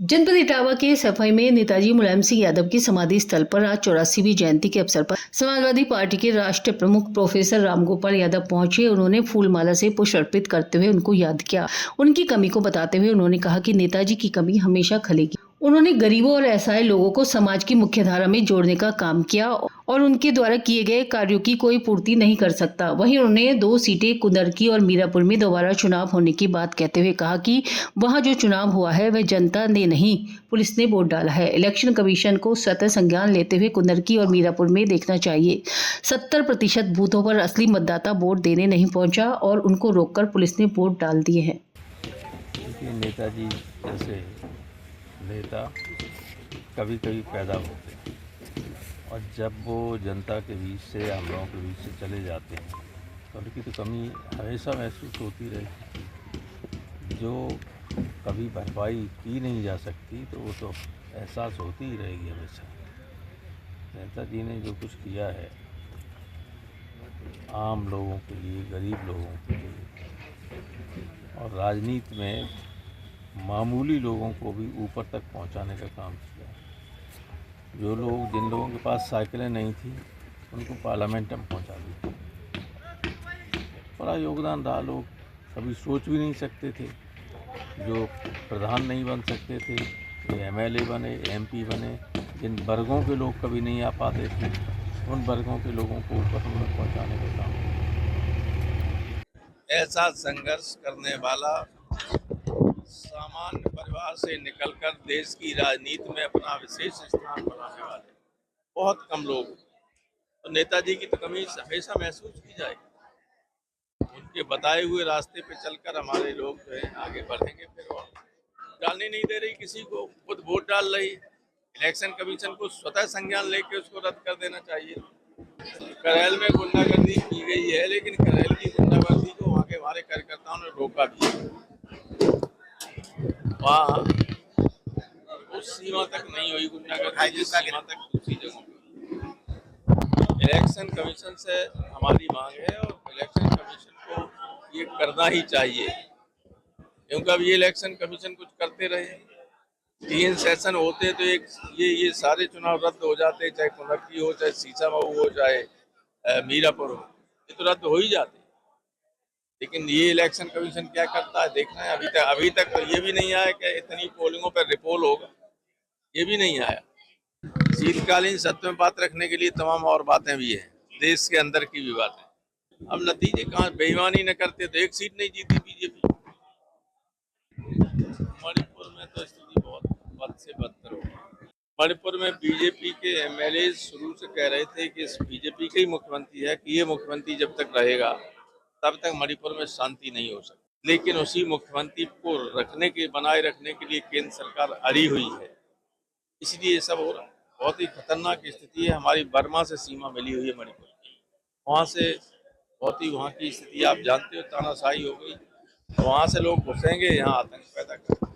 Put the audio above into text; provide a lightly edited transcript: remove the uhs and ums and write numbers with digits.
जनपद इटावा के सफाई में नेताजी मुलायम सिंह यादव की समाधि स्थल पर आज 84वीं जयंती के अवसर पर समाजवादी पार्टी के राष्ट्रीय प्रमुख प्रोफेसर रामगोपाल यादव पहुंचे। उन्होंने फूल माला से पुष्प अर्पित करते हुए उनको याद किया। उनकी कमी को बताते हुए उन्होंने कहा कि नेताजी की कमी हमेशा खलेगी। उन्होंने गरीबों और असहाय लोगों को समाज की मुख्यधारा में जोड़ने का काम किया और उनके द्वारा किए गए कार्यों की कोई पूर्ति नहीं कर सकता। वहीं उन्होंने 2 सीटें कुंदरकी और मीरापुर में दोबारा चुनाव होने की बात कहते हुए कहा कि वहां जो चुनाव हुआ है वह जनता ने नहीं, पुलिस ने वोट डाला है। इलेक्शन कमीशन को स्वतः संज्ञान लेते हुए कुंदरकी और मीरापुर में देखना चाहिए। 70% बूथों पर असली मतदाता वोट देने नहीं पहुंचा और उनको रोककर पुलिस ने वोट डाल दिए हैं। नेताजी जैसे नेता कभी कभी पैदा होते हैं और जब वो जनता के बीच से, हम लोगों के बीच से चले जाते हैं तो उनकी तो कमी हमेशा महसूस होती रही। जो कभी भरपाई की नहीं जा सकती तो वो तो एहसास होती ही रहेगी हमेशा। नेताजी ने जो कुछ किया है आम लोगों के लिए, गरीब लोगों के लिए और राजनीति में मामूली लोगों को भी ऊपर तक पहुंचाने का काम किया। जो लोग, जिन लोगों के पास साइकिलें नहीं थी उनको पार्लियामेंट में पहुंचा दिया। बड़ा योगदान रहा। लोग कभी सोच भी नहीं सकते थे, जो प्रधान नहीं बन सकते थे, जो एमएलए बने, एमपी बने, जिन वर्गों के लोग कभी नहीं आ पाते थे उन वर्गों के लोगों को ऊपर तक पहुँचाने का काम किया। ऐसा संघर्ष करने वाला, सामान्य परिवार से निकलकर देश की राजनीति में अपना विशेष स्थान बनाने वाले बहुत कम लोग, तो नेताजी की तो कमी हमेशा महसूस की जाएगी। उनके बताए हुए रास्ते पे चलकर हमारे लोग जो है आगे बढ़ेंगे। फिर और डालने नहीं दे रही किसी को, खुद वोट डाल रही। इलेक्शन कमीशन को स्वतः संज्ञान लेके उसको रद्द कर देना चाहिए। करैल में गुंडागर्दी की गई है, लेकिन करैल की गुंडागर्दी को वहाँ के हमारे कार्यकर्ताओं ने रोका भी है। वहाँ उस सीमा तक नहीं हुई गुंडागर्दी जिस सीमा तक दूसरी जगहों पर। इलेक्शन कमीशन से हमारी मांग है और इलेक्शन कमीशन को ये करना ही चाहिए, क्योंकि अब ये इलेक्शन कमीशन कुछ करते रहे। 3 सेशन होते तो एक ये सारे चुनाव रद्द हो जाते, चाहे कुंदरकी हो, चाहे सीसामऊ हो, चाहे मीरापुर हो, ये तो रद्द हो ही जाते। लेकिन ये इलेक्शन कमीशन क्या करता है देखना है। अभी तक तो ये भी नहीं आया कि इतनी पोलिंगों पर रिपोल होगा, ये भी नहीं आया। शीतकालीन सत्र में बात रखने के लिए तमाम और बातें भी हैं, देश के अंदर की भी बातें। अब नतीजे कहाँ, बेईमानी न करते तो एक सीट नहीं जीती बीजेपी। मणिपुर में तो स्थिति बहुत बद से बदतर हो। मणिपुर में बीजेपी के एमएलए शुरू से कह रहे थे कि इस बीजेपी का ही मुख्यमंत्री है, कि ये मुख्यमंत्री जब तक रहेगा तब तक मणिपुर में शांति नहीं हो सकती। लेकिन उसी मुख्यमंत्री को बनाए रखने के लिए केंद्र सरकार अड़ी हुई है, इसलिए ये सब हो रहा है। बहुत ही खतरनाक स्थिति है। हमारी बर्मा से सीमा मिली हुई है मणिपुर की, वहाँ से वहाँ की स्थिति आप जानते हो, तानाशाही हो गई। वहाँ से लोग घुसेंगे, यहाँ आतंक पैदा करेंगे।